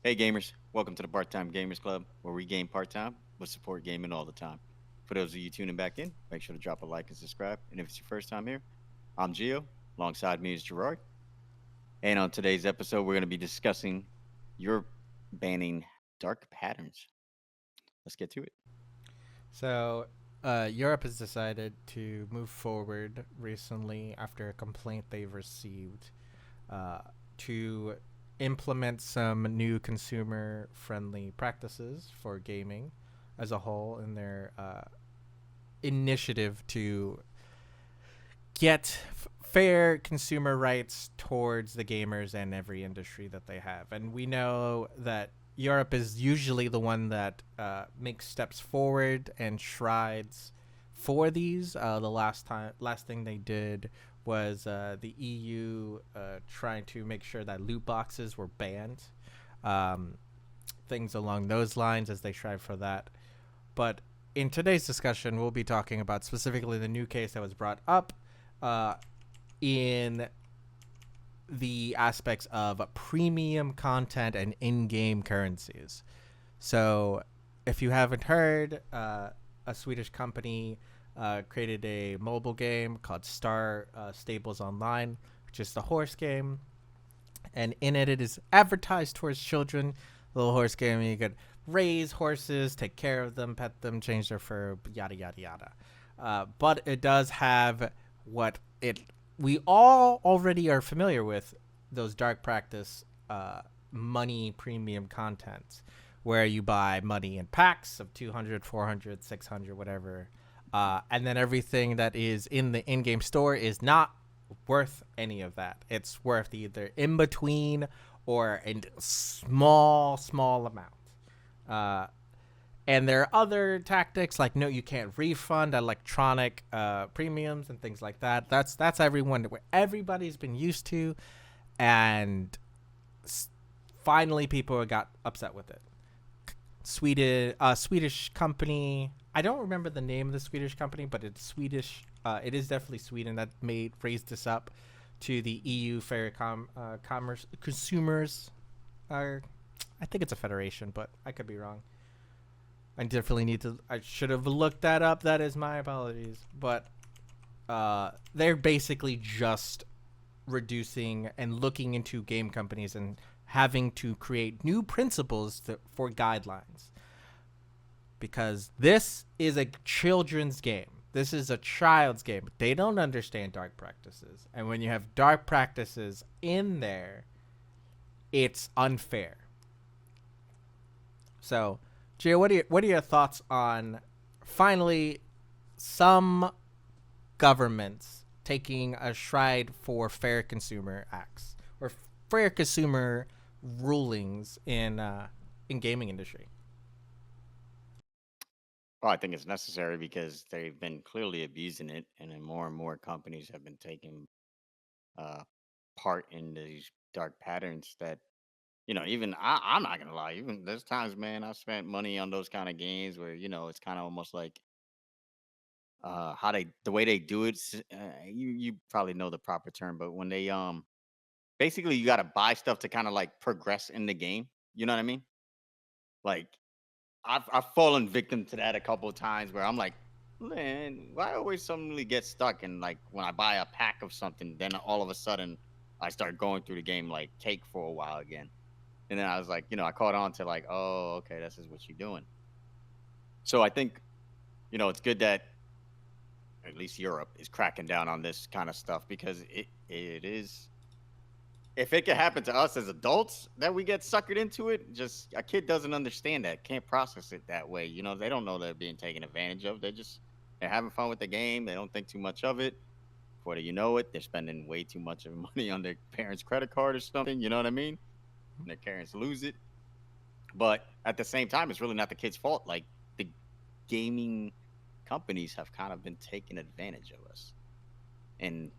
Hey gamers, welcome to the Part-Time Gamers Club, where we game part-time but support gaming all the time. For those of you tuning back in, make sure to drop a like and subscribe. And if it's your first time here, I'm Gio. Alongside me is Gerard. And on today's episode, we're going to be discussing Europe banning dark patterns. Let's get to it. So, Europe has decided to move forward recently after a complaint they've received uh, to implement some new consumer friendly practices for gaming as a whole in their initiative to get fair consumer rights towards the gamers and every industry that they have. And we know that Europe is usually the one that makes steps forward and strides for these. Last thing they did was the EU trying to make sure that loot boxes were banned. Um, Things along those lines as they strive for that. But in today's discussion, we'll be talking about specifically the new case that was brought up uh, in the aspects of premium content and in-game currencies. So, if you haven't heard, a Swedish company created a mobile game called Star Stables Online, which is the horse game, and in it, it is advertised towards children. Little horse game, you could raise horses, take care of them, pet them, change their fur, yada yada yada. But it does have what it we all already are familiar with, those dark practice money premium content where you buy money in packs of 200, 400, 600, whatever. And then everything that is in the in-game store is not worth any of that. It's worth either in between or a small amount. Uh, and there are other tactics like no, you can't refund electronic premiums and things like that. That's everyone everybody's been used to, and finally people got upset with it. Swedish company. I don't remember the name of the Swedish company, but it's Swedish. It is definitely Sweden that raised this up to the EU Fair Commerce Consumers. I think it's a federation, but I could be wrong. I definitely need to. I should have looked that up. That is my apologies. But they're basically just reducing and looking into game companies and having to create new principles for guidelines. Because this is a children's game. This is a child's game. They don't understand dark practices. And when you have dark practices in there, it's unfair. So, Gio, what are your thoughts on finally some governments taking a stride for fair consumer acts or fair consumer rulings in gaming industry? Well, I think it's necessary because they've been clearly abusing it, and then more and more companies have been taking uh, part in these dark patterns that even I'm not gonna lie. Even there's times, man, I've spent money on those kind of games where it's kind of almost like how they the way they do it. You probably know the proper term, but when they basically you got to buy stuff to kind of like progress in the game. You know what I mean? Like I've fallen victim to that a couple of times where I'm like, man, why always suddenly get stuck? And like when I buy a pack of something, then all of a sudden I start going through the game like cake for a while again. And then I was like, I caught on to like, oh, okay, this is what you're doing. So I think, it's good that at least Europe is cracking down on this kind of stuff because it is. If it could happen to us as adults that we get suckered into it, just a kid doesn't understand that, can't process it that way. They don't know they're being taken advantage of. They're having fun with the game. They don't think too much of it. Before you know it, they're spending way too much of money on their parents' credit card or something. You know what I mean? And their parents lose it. But at the same time, it's really not the kid's fault. Like the gaming companies have kind of been taking advantage of us and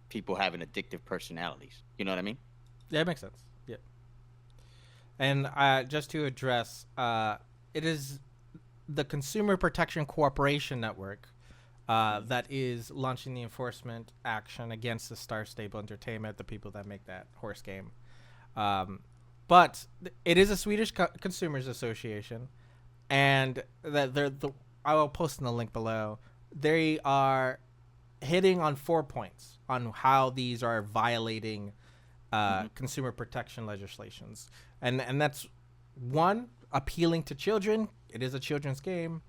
people having addictive personalities. You know what I mean? Yeah, it makes sense. Yeah. And just to address, it is the Consumer Protection Cooperation Network that is launching the enforcement action against the Star Stable Entertainment, the people that make that horse game. Um, but it is a Swedish consumers association, and that they're the I will post in the link below. They are hitting on 4 points on how these are violating consumer protection legislations, and that's one, appealing to children. It is a children's game.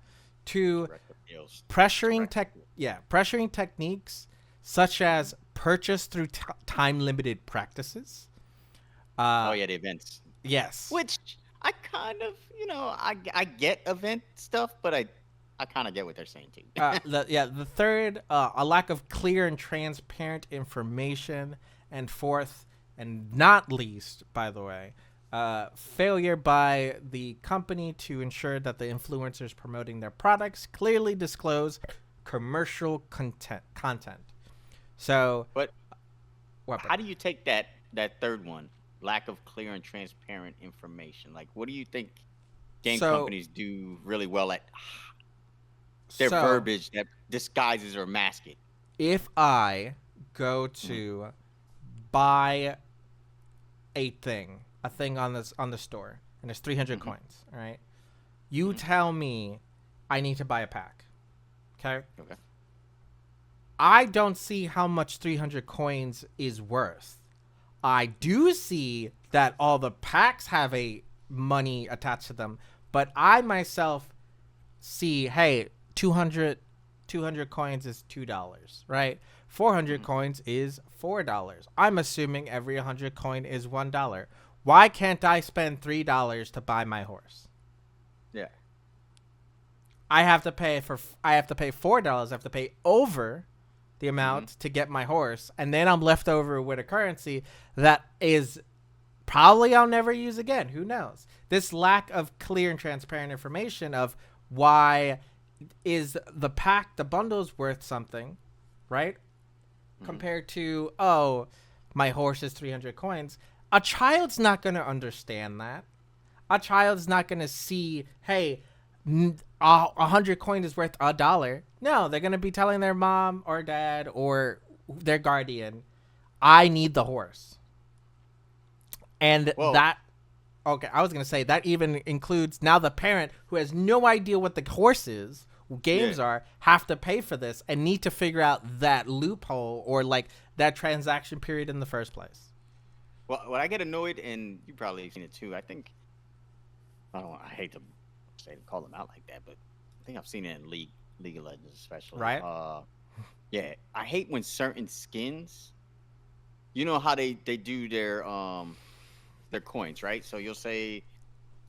Two, Direct appeals. pressuring Direct appeals. pressuring techniques such as purchase through time limited practices. Oh yeah, the events. Yes. Which I kind of, I get event stuff, but I kind of get what they're saying too. The third, a lack of clear and transparent information, and fourth, and not least, by the way, failure by the company to ensure that the influencers promoting their products clearly disclose commercial content. So, But what? how do you take that third one? Lack of clear and transparent information. Like, what do you think game So, companies do really well at their so verbiage that disguises or masks it? if I go to buy a thing on the store, and there's 300 Mm-hmm. coins, all right? You tell me I need to buy a pack. Okay? Okay. I don't see how much 300 coins is worth. I do see that all the packs have a money attached to them, but I myself see, hey, 200 coins is $2, right? 400 coins is $4. I'm assuming every 100 coin is $1. Why can't I spend $3 to buy my horse? Yeah. I have to pay $4. I have to pay over the amount to get my horse, and then I'm left over with a currency that is probably I'll never use again. Who knows? This lack of clear and transparent information of why is the bundle's worth something, right? Compared to, oh, my horse is 300 coins. A child's not going to understand that. A child's not going to see, hey, 100 coin is worth $1. No, they're going to be telling their mom or dad or their guardian, I need the horse. And Whoa. I was going to say that even includes now the parent who has no idea what the horse is, games are, have to pay for this and need to figure out that loophole or like that transaction period in the first place. Well, when I get annoyed, and you probably have seen it too, I hate to call them out like that, but I think I've seen it in League of Legends especially. Right. Yeah, I hate when certain skins, you know how they do their coins, right? So you'll say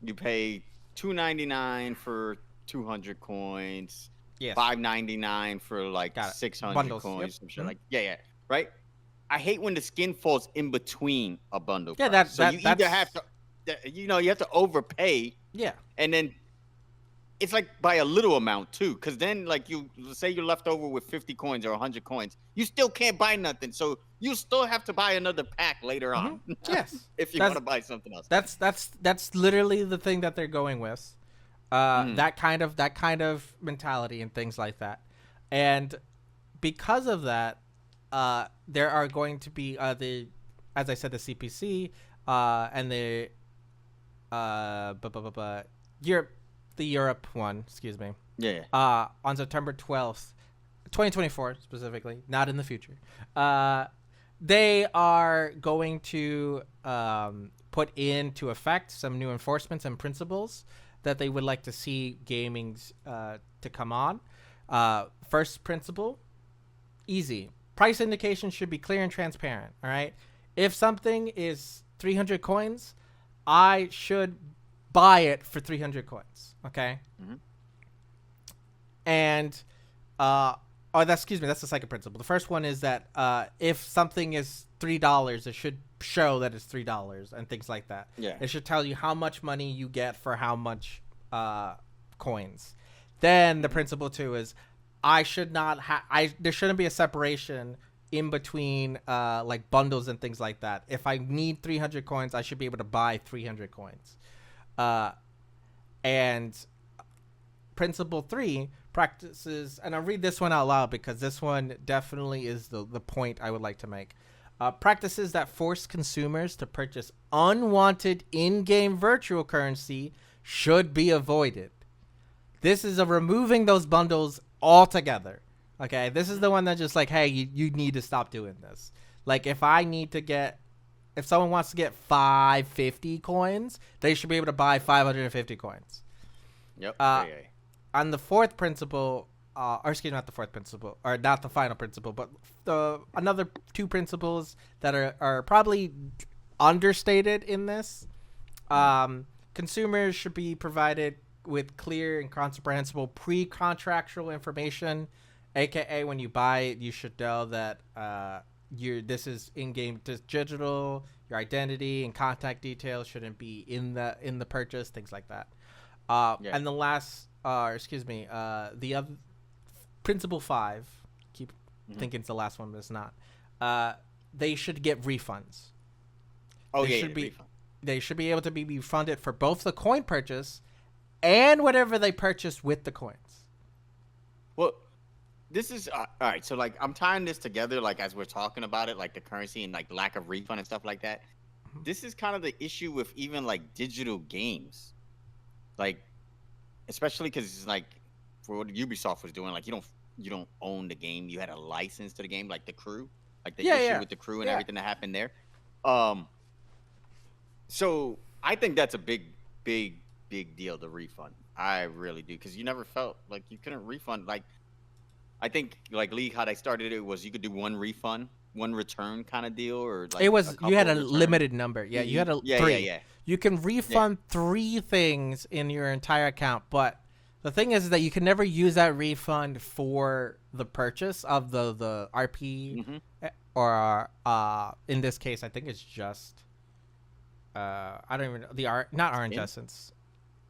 you pay $2.99 for 200 coins, Yes. $5.99 for like Got it. 600 Bundles. coins, Yep. some shit like right. I hate when the skin falls in between a bundle. Yeah, price. You either that's have to, you have to overpay, yeah. and then it's like by a little amount too, because then like you say you're left over with 50 coins or 100 coins, you still can't buy nothing, so you still have to buy another pack later on. Yes. If you want to buy something else. That's literally the thing that they're going with. That kind of mentality and things like that. And because of that, there are going to be as I said, the CPC and the Europe one, excuse me. Yeah. On September 12th, 2024 specifically, not in the future. They are going to put into effect some new enforcements and principles that they would like to see gaming's to come on. First principle, easy. Price indication should be clear and transparent, all right? If something is 300 coins, I should buy it for 300 coins, okay? And that's the second principle. The first one is that if something is $3, it should show that it's $3 and things like that. Yeah. It should tell you how much money you get for how much coins. Then the principle 2 is there shouldn't be a separation in between like bundles and things like that. If I need 300 coins, I should be able to buy 300 coins. And principle 3 practices, and I'll read this one out loud because this one definitely is the point I would like to make. Practices that force consumers to purchase unwanted in-game virtual currency should be avoided. This is a removing those bundles altogether. Okay, this is the one that just like, hey, you need to stop doing this. Like, if someone wants to get 550 coins, they should be able to buy 550 coins. Yep. On the fourth principle, or excuse me, not the fourth principle, or not the final principle, but another two principles that are probably understated in this. Consumers should be provided with clear and comprehensible pre-contractual information, aka when you buy it, you should know that this is in-game digital. Your identity and contact details shouldn't be in the purchase, things like that. And the last, the other principle 5. Keep thinking it's the last one, but it's not. They should get refunds. They should be able to be refunded for both the coin purchase and whatever they purchased with the coins. Well, this is all right. So, like, I'm tying this together, like, as we're talking about it, like the currency and like lack of refund and stuff like that. This is kind of the issue with even like digital games, like, especially because it's like for what Ubisoft was doing, like you don't own the game, you had a license to the game, like the crew, like the issue with the crew and everything that happened there. So I think that's a big deal, the refund. I really do, because you never felt like you couldn't refund. Like, I think like League, how they started it was you could do one refund, one return kind of deal, or like it was you had a returns. limited number. Yeah, you had three. Yeah. You can refund 3 things in your entire account, but the thing is that you can never use that refund for the purchase of the RP, or in this case, I think it's just I don't even know not orange essence.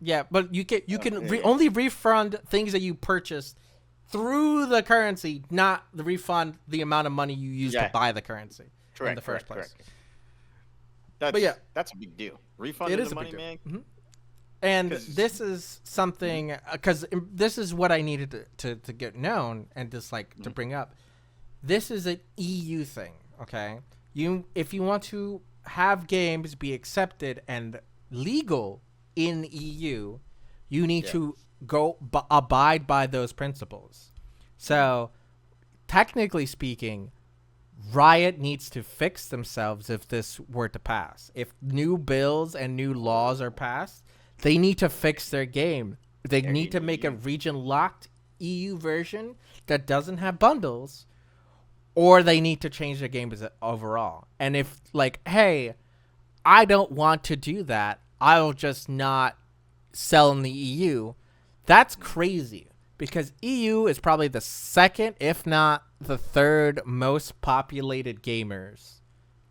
Yeah, but you can only refund things that you purchased through the currency, not the refund the amount of money you used to buy the currency in the first place. Correct. That's a big deal. Refunding the money, man. And this is something, because this is what I needed to get known and just like to bring up. This is an EU thing, okay? If you want to have games be accepted and legal in EU, you need to abide by those principles. So, technically speaking, Riot needs to fix themselves if this were to pass. If new bills and new laws are passed, they need to fix their game. They need to make a region-locked EU version that doesn't have bundles, or they need to change their game overall. And if, like, hey, I don't want to do that, I'll just not sell in the EU, that's crazy. Because EU is probably the second, if not the third most populated gamers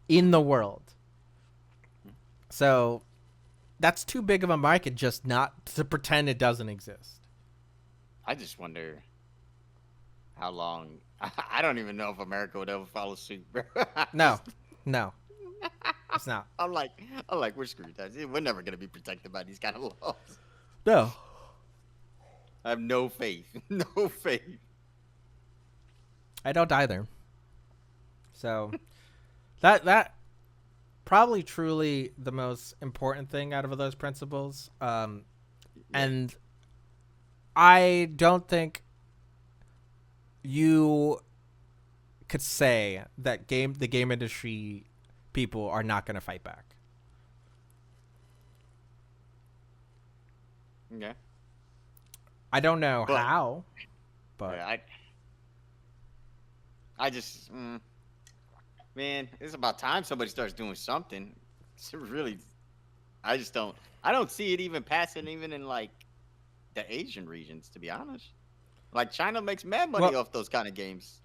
in the world. So that's too big of a market just not to pretend it doesn't exist. I just wonder how long. I don't even know if America would ever follow suit, bro. No, it's not. I'm like, we're screwed. We're never gonna be protected by these kind of laws. No. I have no faith. No faith. I don't either. So that probably truly the most important thing out of those principles. And I don't think you could say that the game industry people are not going to fight back. Okay. I don't know how, but yeah, I just, man, it's about time somebody starts doing something. It's really, I don't see it even passing even in like the Asian regions, to be honest. Like China makes mad money off those kind of games.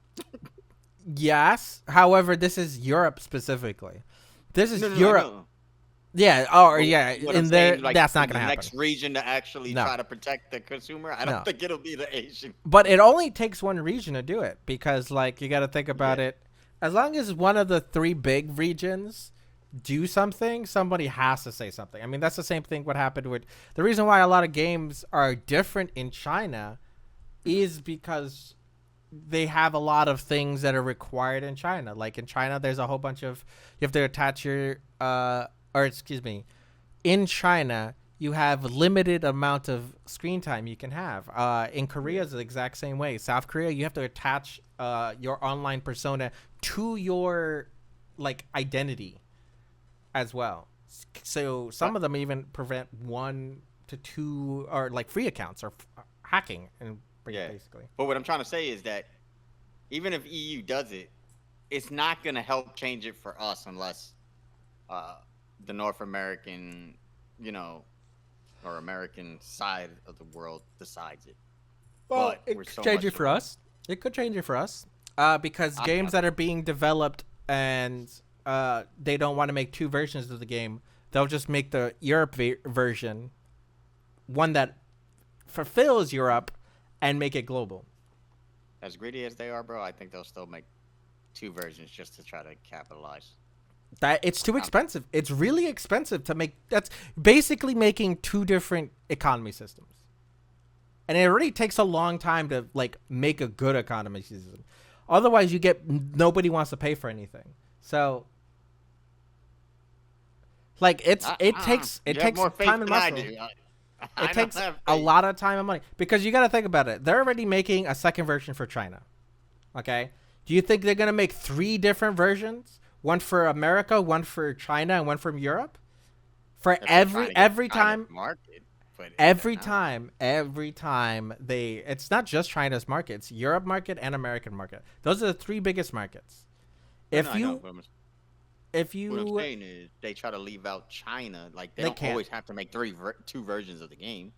Yes. However, this is Europe specifically. This is Europe. No. Yeah. Oh, yeah. In there, like, that's not going to happen. Next region to actually try to protect the consumer, I don't think it'll be the Asian. But it only takes one region to do it, because, like, you got to think about it. As long as one of the 3 big regions do something, somebody has to say something. I mean, that's the same thing what happened with the reason why a lot of games are different in China is because they have a lot of things that are required in China. Like in China, there's a whole bunch of you have to attach your or excuse me, in China you have limited amount of screen time you can have. In Korea Yeah. is the exact same way. South Korea, you have to attach your online persona to your like identity as well. So some But of them even prevent 1 to 2 or like free accounts or hacking and yeah. basically. But what I'm trying to say is that even if EU does it, it's not gonna help change it for us unless uh, the North American, you know, or American side of the world decides it. Well, But it we're could so change it much for of a us. It could change it for us. Because I games doubt that it. are being developed and they don't want to make 2 versions of the game, they'll just make the Europe version, one that fulfills Europe, and make it global. As greedy as they are, bro, I think they'll still make 2 versions just to try to capitalize. That it's too Um, expensive. It's really expensive to make. That's basically making 2 different economy systems, and it already takes a long time to like make a good economy system. Otherwise, you get nobody wants to pay for anything. So, like, it takes you have more time faith and than I muscle. do. It I don't takes have a faith. lot of time and money because you got to think about it. They're already making a second version for China. Okay, do you think they're gonna make 3 different versions? One for America, one for China, and one from Europe? For If they're trying to get every China's time market, but they're every not. time every time they it's not just China's market, it's Europe market and American market. Those are the 3 biggest markets. No, If I know. you if What I'm you saying is they try to leave out China. Like they they don't can't. always have to make 2 versions of the game.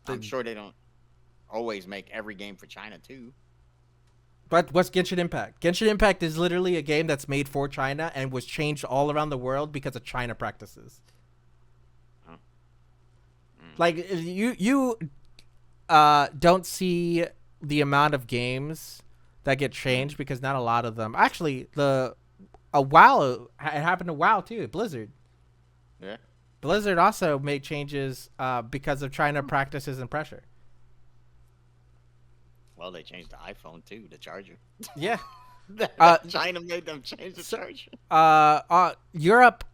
I'm The, sure they don't always make every game for China too. but what's Genshin Impact? Genshin Impact is literally a game that's made for China and was changed all around the world because of China practices. Oh, mm, Like don't see the amount of games that get mm, changed because not a lot of them. Actually, the a WoW it happened to WoW too. Blizzard. yeah. Blizzard also made changes because of China practices and pressure. Well, they changed the iPhone too, the charger. Yeah. Uh, China made them change the so, charger. Europe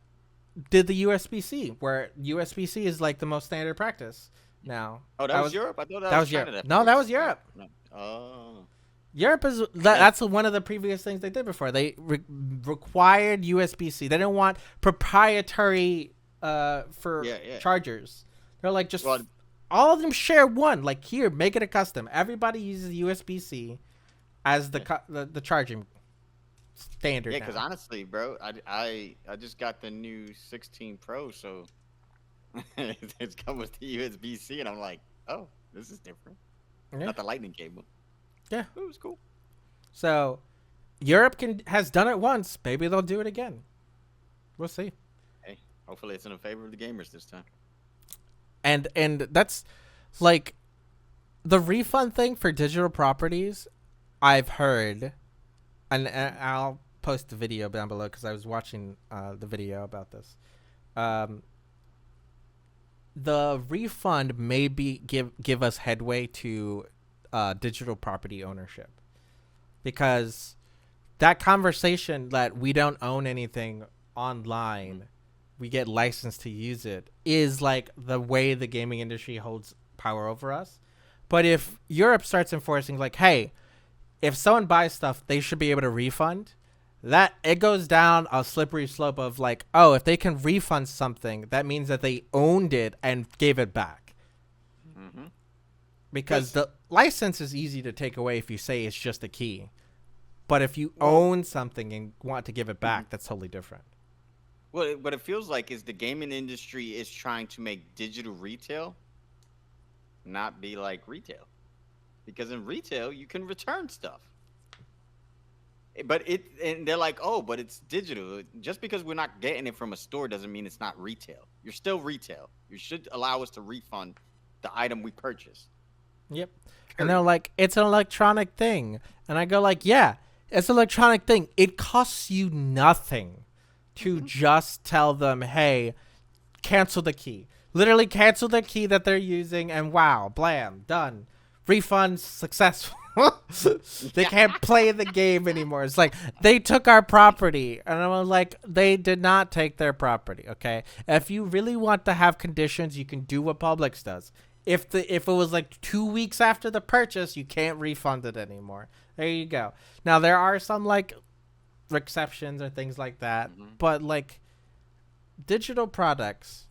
did the USB-C, where USB-C is like the most standard practice now. Oh, that was Europe. I thought that That was was China Europe. that No, that was first. Europe. No. Oh, Europe is yeah, that's one of the previous things they did before. They required USB-C. They didn't want proprietary for yeah, yeah. chargers. They're like just Well, all of them share one. Like here, make it a custom. Everybody uses USB-C as yeah, the charging standard yeah. Because now. honestly, bro, I just got the new 16 Pro, so it's come with the USB-C, and I'm like, oh, this is different. Yeah, Not the lightning cable. yeah. It was cool. So Europe has done it once. Maybe they'll do it again. We'll see. Hey, hopefully it's in the favor of the gamers this time. And that's like the refund thing for digital properties. I've heard, and I'll post the video down below because I was watching the video about this. Um, the refund may be give us headway to digital property ownership because that conversation that we don't own anything online, we get licensed to use it, is like the way the gaming industry holds power over us. But if Europe starts enforcing like, hey, if someone buys stuff, they should be able to refund. That it goes down a slippery slope of like, oh, if they can refund something, that means that they owned it and gave it back. Mm-hmm. Because Because the license is easy to take away if you say it's just a key. But if you well, own something and want to give it mhm. back, that's totally different. What it feels like is the gaming industry is trying to make digital retail not be like retail, because in retail you can return stuff. But and they're like, oh, but it's digital. Just because we're not getting it from a store doesn't mean it's not retail. You're still retail. You should allow us to refund the item we purchased. Yep. And they're Period. like, it's an electronic thing. And I go like, yeah, it's an electronic thing. It costs you nothing to Hmm. just tell them, hey, cancel the key. Literally cancel the key that they're using and wow, blam, done. Refund successful. They can't play the game anymore. It's like they took our property, and I'm like, they did not take their property. Okay, if you really want to have conditions, you can do what Publix does. If it was like 2 weeks after the purchase, you can't refund it anymore. There you go. Now there are some like exceptions or things like that, Hmm. but like digital products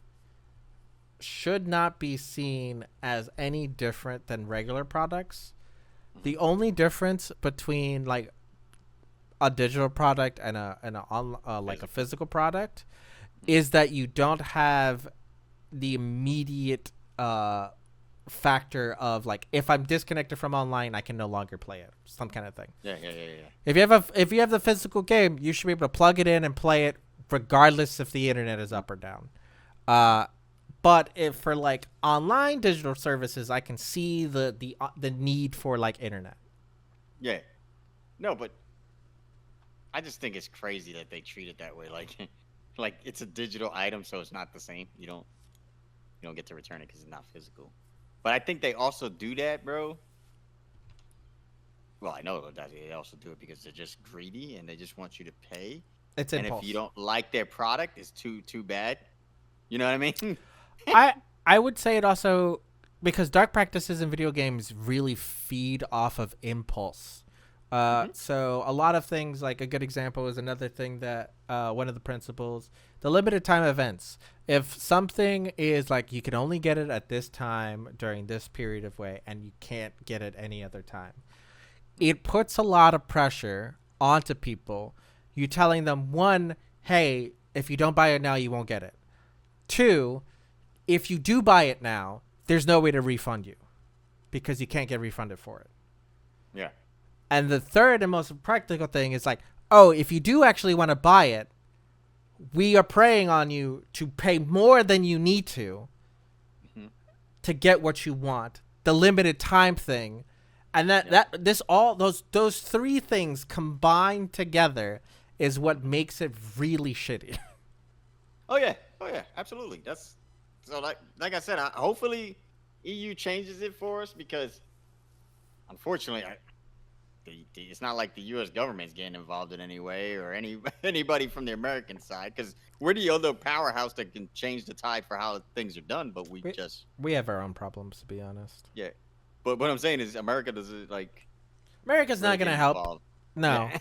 should not be seen as any different than regular products. Hmm. The only difference between like a digital product and like a Physical. physical product Hmm. is that you don't have the immediate factor of like, if I'm disconnected from online, I can no longer play it, some kind of thing. Yeah, yeah, yeah, yeah. If you have the physical game, you should be able to plug it in and play it regardless if the internet is up or down. Uh, but if for like online digital services, I can see the need for like internet. Yeah. No, but I just think it's crazy that they treat it that way. Like, like it's a digital item, so it's not the same. You don't get to return it because it's not physical. But I think they also do that, bro. Well, I know that they also do it because they're just greedy and they just want you to pay. It's And if you impulse. don't like their product, it's too bad. You know what I mean? I I would say it also, because dark practices in video games really feed off of impulse. Hmm. So a lot of things, like a good example is another thing that one of the principles, the limited time events. If something is like you can only get it at this time during this period of way, and you can't get it any other time, it puts a lot of pressure onto people. You telling them, one, hey, if you don't buy it now, you won't get it. Two, if you do buy it now, there's no way to refund you because you can't get refunded for it. Yeah. And the third and most practical thing is like, oh, if you do actually want to buy it, we are preying on you to pay more than you need Hmm. to get what you want. The limited time thing. And that, Yeah. that this all those three things combined together is what makes it really shitty. Oh yeah. Oh yeah. Absolutely. That's so like I said. Hopefully, EU changes it for us because unfortunately, it's not like the U.S. government's getting involved in any way or anybody from the American side because we're the other powerhouse that can change the tide for how things are done. But we we, just we have our own problems, to be honest. yeah. But what I'm saying is America doesn't like America's not really going get to help. involved. No. Yeah.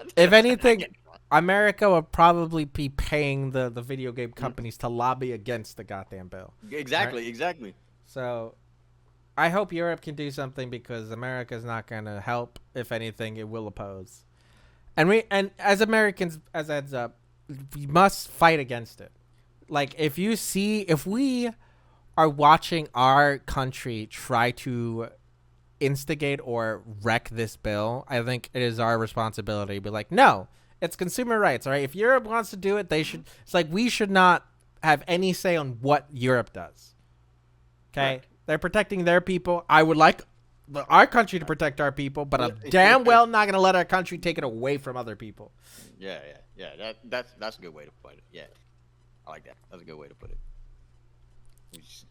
If They're not anything, getting involved. America will probably be paying the video game Mhm. companies to lobby against the goddamn bill. All right. Exactly. Exactly. So I hope Europe can do something because America's not going to help. If anything, it will oppose. And as Americans, as heads up, we must fight against it. Like if we are watching our country try to instigate or wreck this bill, I think it is our responsibility to be like, no, it's consumer rights, all right? If Europe wants to do it, they Hmm. should. It's like we should not have any say on what Europe does. Okay, Correct. they're protecting their people. I would like our country to protect our people, but I'm damn Yeah. well not gonna let our country take it away from other people. Yeah. Yeah. That's a good way to put it. Yeah. I like that. That's a good way to put it. We just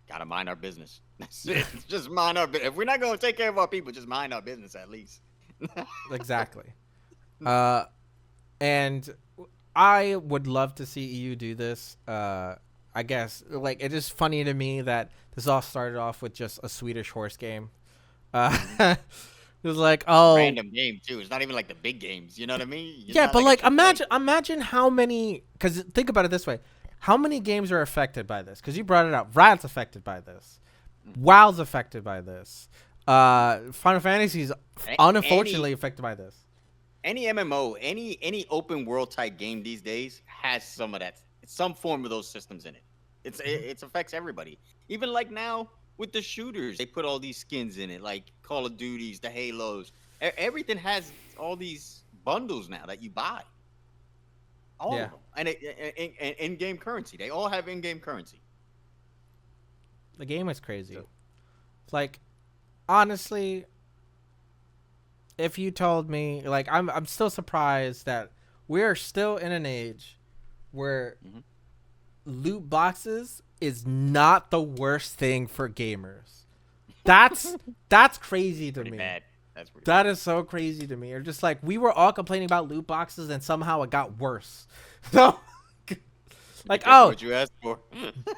gotta mind our business. That's it. Just mind our business. If we're not gonna take care of our people, just mind our business at least. Exactly. Uh, and I would love to see EU do this. I guess like it is funny to me that this all started off with just a Swedish horse game. Hmm. It was like, oh Random game too. It's not even like the big games. You know what I mean? It's yeah, not but like a like AAA game. imagine how many. Because think about it this way: how many games are affected by this? Because you brought it up. Riot's affected by this. Hmm. WoW's affected by this. Final Fantasy's unfortunately Any affected by this. any MMO, any open world type game these days has some of that, some form of those systems in it. Mhm. It affects everybody. Even like now with the shooters, they put all these skins in it, like Call of Duties, the Halos. Everything has all these bundles now that you buy, all Yeah, of them, and in game currency. They all have in game currency. the game is crazy. So, It's like honestly, if you told me, like, I'm still surprised that we're still in an age where mhm. loot boxes is not the worst thing for gamers. That's that's crazy to Pretty me. bad. That's pretty That bad. is so crazy to me. Or just like we were all complaining about loot boxes and somehow it got worse. So like, Because of oh, what you asked for.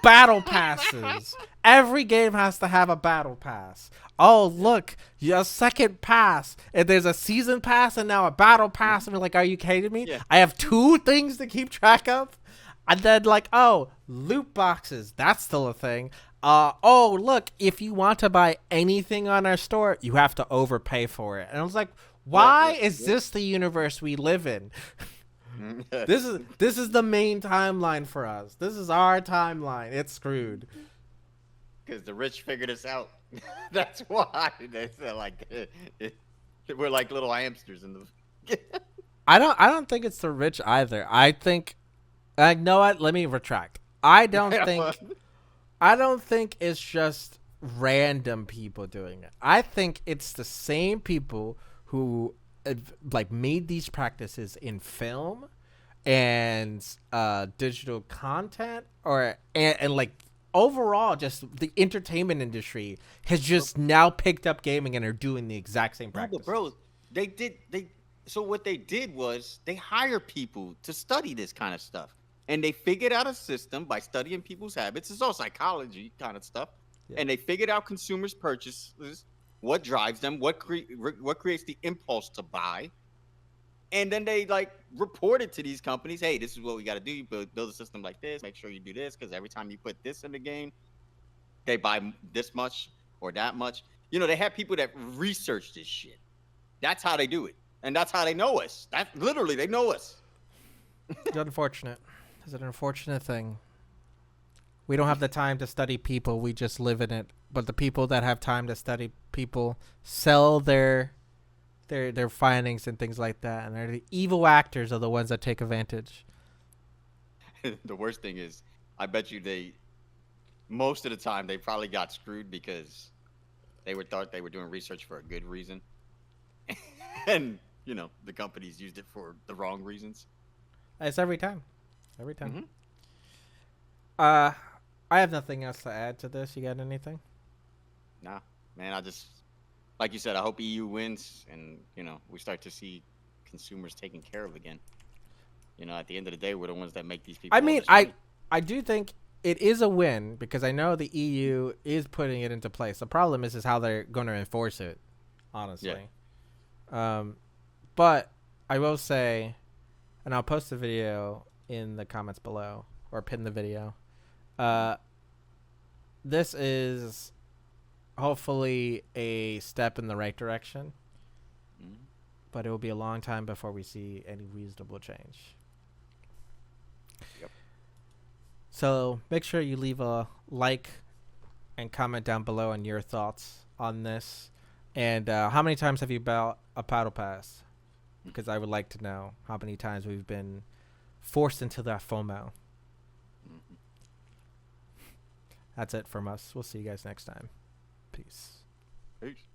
battle passes. Every game has to have a battle pass. Oh, Yeah. look, a second pass. And there's a season pass and now a battle pass. Mhm. And we're like, are you kidding me? Yeah. I have two things to keep track of. And then like, oh, loot boxes. That's still a thing. Oh, look, if you want to buy anything on our store, you have to overpay for it. And I was like, Yep. why Yep. is Yep. this the universe we live in? This is the main timeline for us. This is our timeline. It's screwed. Because the rich figured us out. That's why they're like we're like little hamsters in the. I don't think it's the rich either. I think you know what? Let me retract. I don't think it's just random people doing it. I think it's the same people who like made these practices in film and digital content and like overall just the entertainment industry has just now picked up gaming and are doing the exact same No, but practices. bro, they did they. So what they did was they hire people to study this kind of stuff, and they figured out a system by studying people's habits. It's all psychology kind of stuff, Yeah. and they figured out consumers' purchases, what drives them, what creates the impulse to buy, and then they like reported to these companies, hey, this is what we got to do. You build a system like this. Make sure you do this because every time you put this in the game, they buy this much or that much. You know, they have people that research this shit. That's how they do it. And that's how they know us. That literally they know us. It's unfortunate. It's an unfortunate thing. We don't have the time to study people. We just live in it. But the people that have time to study people sell their findings and things like that, and they're the evil actors are the ones that take advantage. The worst thing is, I bet you they most of the time they probably got screwed because they were thought they were doing research for a good reason. And the companies used it for the wrong reasons. It's every time. Every time. Hmm. Uh, I have nothing else to add to this. You got anything? Nah, man, I just like you said, I hope EU wins and we start to see consumers taken care of again. At the end of the day, we're the ones that make these I people all mean, this I money. I do think it is a win because I know the EU is putting it into place. The problem is how they're going to enforce it, Yeah. honestly. Um, but I will say, and I'll post the video in the comments below or pin the video. Mhm. Uh, this is hopefully a step in the right direction, Mhm. but it will be a long time before we see any reasonable change. Yep. So make sure you leave a like and comment down below on your thoughts on this. And how many times have you bought a paddle pass? Because I would like to know how many times we've been forced into that FOMO. Mhm. That's it from us. We'll see you guys next time. Peace. Peace.